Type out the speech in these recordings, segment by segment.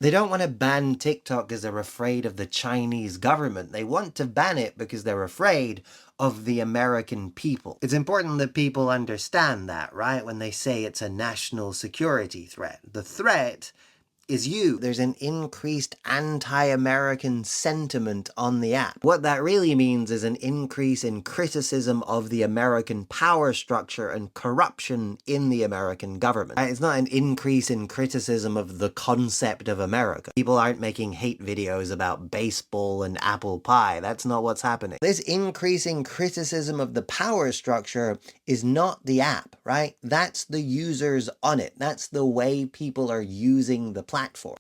They don't want to ban TikTok because they're afraid of the Chinese government. They want to ban it because they're afraid of the American people. It's important that people understand that, right? When they say it's a national security threat. The threat is you. There's an increased anti-American sentiment on the app. What that really means is an increase in criticism of the American power structure and corruption in the American government. It's not an increase in criticism of the concept of America. People aren't making hate videos about baseball and apple pie. That's not what's happening. This increasing criticism of the power structure is not the app, right? That's the users on it. That's the way people are using the platform.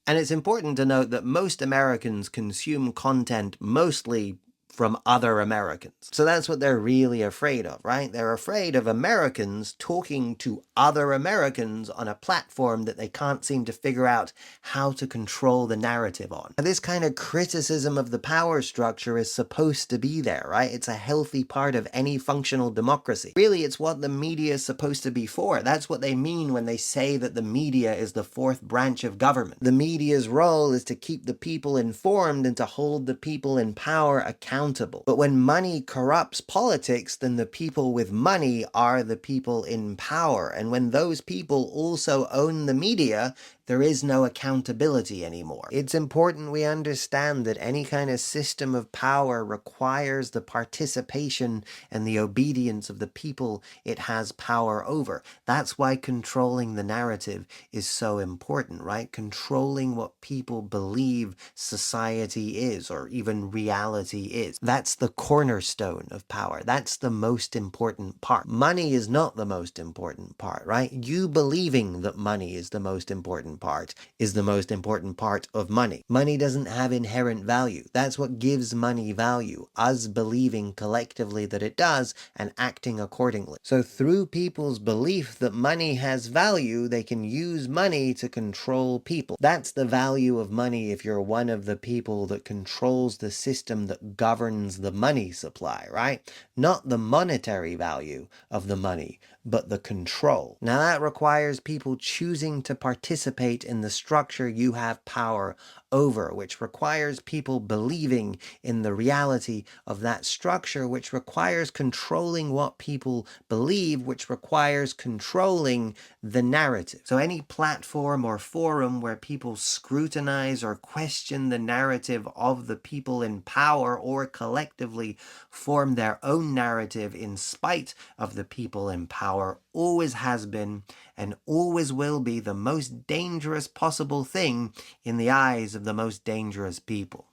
And it's important to note that most Americans consume content mostly from other Americans. So that's what they're really afraid of, right? They're afraid of Americans talking to other Americans on a platform that they can't seem to figure out how to control the narrative on. Now, this kind of criticism of the power structure is supposed to be there, right? It's a healthy part of any functional democracy. Really, it's what the media is supposed to be for. That's what they mean when they say that the media is the fourth branch of government. The media's role is to keep the people informed and to hold the people in power accountable. But when money corrupts politics, then the people with money are the people in power. And when those people also own the media, there is no accountability anymore. It's important we understand that any kind of system of power requires the participation and the obedience of the people it has power over. That's why controlling the narrative is so important, right? Controlling what people believe society is, or even reality is. That's the cornerstone of power. That's the most important part. Money is not the most important part, right? You believing that money is the most important part is the most important part of money. Money doesn't have inherent value. That's what gives money value, us believing collectively that it does and acting accordingly. So through people's belief that money has value, they can use money to control people. That's the value of money if you're one of the people that controls the system that governs the money supply, right? Not the monetary value of the money, but the control. Now that requires people choosing to participate in the structure you have power over, which requires people believing in the reality of that structure, which requires controlling what people believe, which requires controlling the narrative. So any platform or forum where people scrutinize or question the narrative of the people in power or collectively form their own narrative in spite of the people in power always has been and always will be the most dangerous possible thing in the eyes of the most dangerous people.